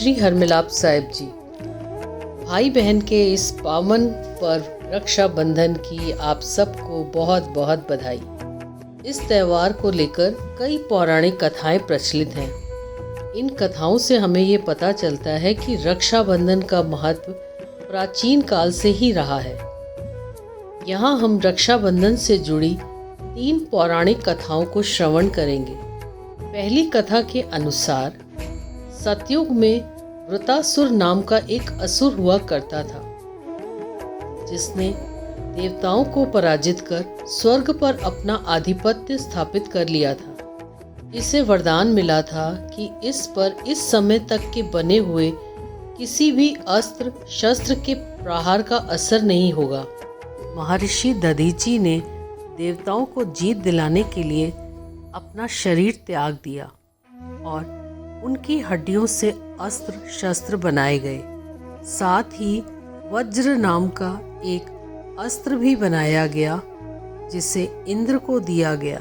श्री हरमिलाप साहिब जी। भाई बहन के इस पावन पर्व रक्षाबंधन की आप सबको बहुत बहुत बधाई। इस त्यौहार को लेकर कई पौराणिक कथाएं प्रचलित हैं। इन कथाओं से हमें ये पता चलता है कि रक्षाबंधन का महत्व प्राचीन काल से ही रहा है। यहाँ हम रक्षाबंधन से जुड़ी 3 पौराणिक कथाओं को श्रवण करेंगे। पहली कथा के अनुसार सतयुग में वृतासुर नाम का एक असुर हुआ करता था, जिसने देवताओं को पराजित कर स्वर्ग पर अपना आधिपत्य स्थापित कर लिया था। इसे वरदान मिला था कि इस पर इस समय तक के बने हुए किसी भी अस्त्र शस्त्र के प्रहार का असर नहीं होगा। महर्षि दधीची ने देवताओं को जीत दिलाने के लिए अपना शरीर त्याग दिया और उनकी हड्डियों से अस्त्र शस्त्र बनाए गए। साथ ही वज्र नाम का एक अस्त्र भी बनाया गया, जिसे इंद्र को दिया गया।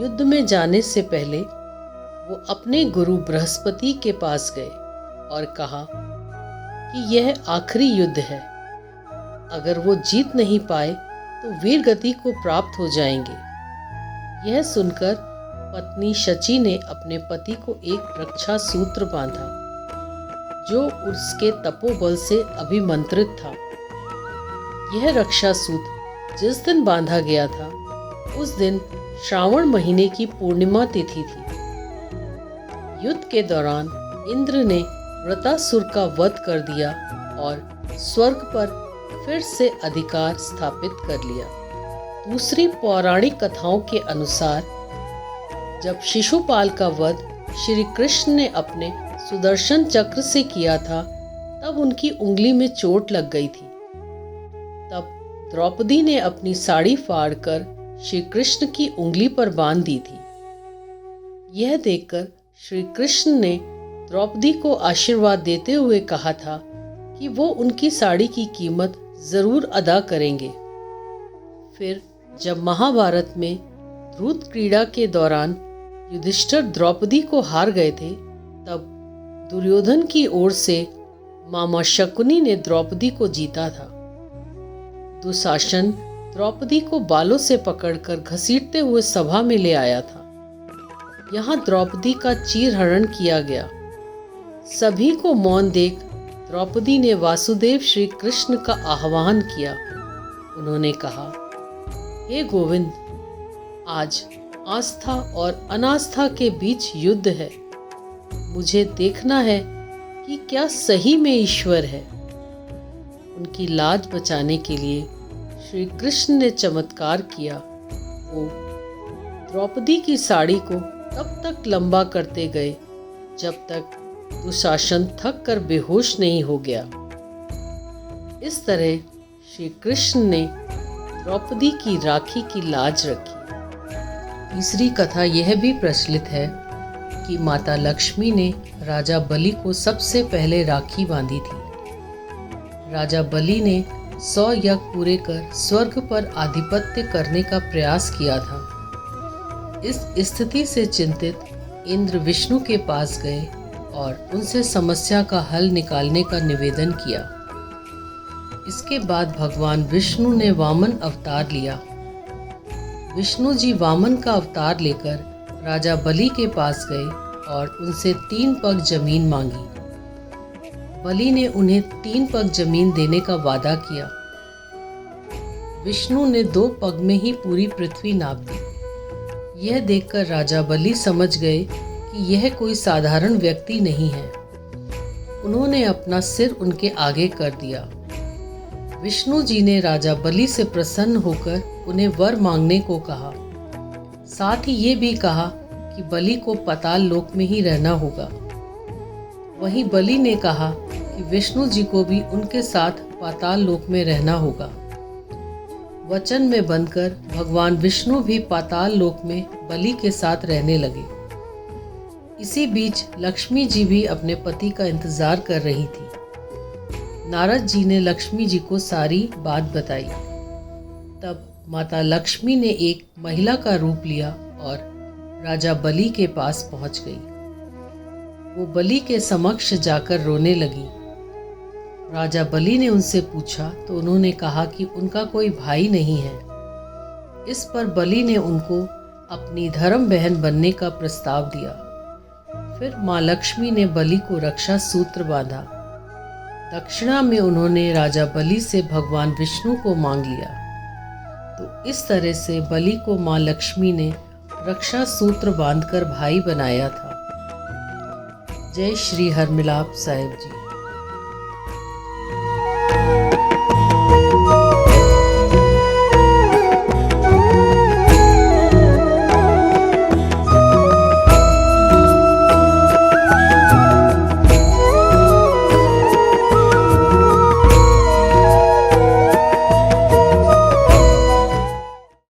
युद्ध में जाने से पहले वो अपने गुरु बृहस्पति के पास गए और कहा कि यह आखिरी युद्ध है। अगर वो जीत नहीं पाए तो वीर गति को प्राप्त हो जाएंगे। यह सुनकर पत्नी शची ने अपने पति को एक रक्षा सूत्र बांधा, जो उसके तपोबल से अभिमंत्रित था। यह रक्षा सूत्र जिस दिन बांधा गया था, उस दिन श्रावण महीने की पूर्णिमा तिथि थी। युद्ध के दौरान इंद्र ने वृतासुर का वध कर दिया और स्वर्ग पर फिर से अधिकार स्थापित कर लिया। दूसरी पौराणिक कथाओं के अनुसार जब शिशुपाल का वध श्री कृष्ण ने अपने सुदर्शन चक्र से किया था, तब उनकी उंगली में चोट लग गई थी। तब द्रौपदी ने अपनी साड़ी फाड़कर श्री कृष्ण की उंगली पर बांध दी थी। यह देखकर श्री कृष्ण ने द्रौपदी को आशीर्वाद देते हुए कहा था कि वो उनकी साड़ी की कीमत जरूर अदा करेंगे। फिर जब महाभारत में ध्रुव क्रीड़ा के दौरान युधिष्ठिर द्रौपदी को हार गए थे, तब दुर्योधन की ओर से मामा शकुनी ने द्रौपदी को जीता था। दुशासन द्रौपदी को बालों से पकड़कर घसीटते हुए सभा में ले आया था। यहाँ द्रौपदी का चीरहरण किया गया। सभी को मौन देख द्रौपदी ने वासुदेव श्री कृष्ण का आह्वान किया। उन्होंने कहा, हे गोविंद, आज आस्था और अनास्था के बीच युद्ध है। मुझे देखना है कि क्या सही में ईश्वर है। उनकी लाज बचाने के लिए श्री कृष्ण ने चमत्कार किया। वो द्रौपदी की साड़ी को तब तक लंबा करते गए जब तक दुशासन थक कर बेहोश नहीं हो गया। इस तरह श्री कृष्ण ने द्रौपदी की राखी की लाज रखी। तीसरी कथा यह भी प्रचलित है कि माता लक्ष्मी ने राजा बलि को सबसे पहले राखी बांधी थी। राजा बलि ने 100 यज्ञ पूरे कर स्वर्ग पर आधिपत्य करने का प्रयास किया था। इस स्थिति से चिंतित इंद्र विष्णु के पास गए और उनसे समस्या का हल निकालने का निवेदन किया। इसके बाद भगवान विष्णु ने वामन अवतार लिया। विष्णु जी वामन का अवतार लेकर राजा बलि के पास गए और उनसे 3 पग जमीन मांगी। बलि ने उन्हें 3 पग जमीन देने का वादा किया। विष्णु ने 2 पग में ही पूरी पृथ्वी नाप दी। यह देखकर राजा बलि समझ गए कि यह कोई साधारण व्यक्ति नहीं है। उन्होंने अपना सिर उनके आगे कर दिया। विष्णु जी ने राजा बलि से प्रसन्न होकर उन्हें वर मांगने को कहा। साथ ही ये भी कहा कि बलि को पाताल लोक में ही रहना होगा। वहीं बलि ने कहा कि विष्णु जी को भी उनके साथ पाताल लोक में रहना होगा। वचन में बंधकर भगवान विष्णु भी पाताल लोक में बलि के साथ रहने लगे। इसी बीच लक्ष्मी जी भी अपने पति का इंतजार कर रही थी। नारद जी ने लक्ष्मी जी को सारी बात बताई। तब माता लक्ष्मी ने एक महिला का रूप लिया और राजा बलि के पास पहुंच गई। वो बलि के समक्ष जाकर रोने लगी। राजा बलि ने उनसे पूछा तो उन्होंने कहा कि उनका कोई भाई नहीं है। इस पर बलि ने उनको अपनी धर्म बहन बनने का प्रस्ताव दिया। फिर माँ लक्ष्मी ने बलि को रक्षा सूत्र बांधा। दक्षिणा में उन्होंने राजा बलि से भगवान विष्णु को मांग लिया। तो इस तरह से बलि को माँ लक्ष्मी ने रक्षा सूत्र बांधकर भाई बनाया था। जय श्री हरमिलाप साहिब जी।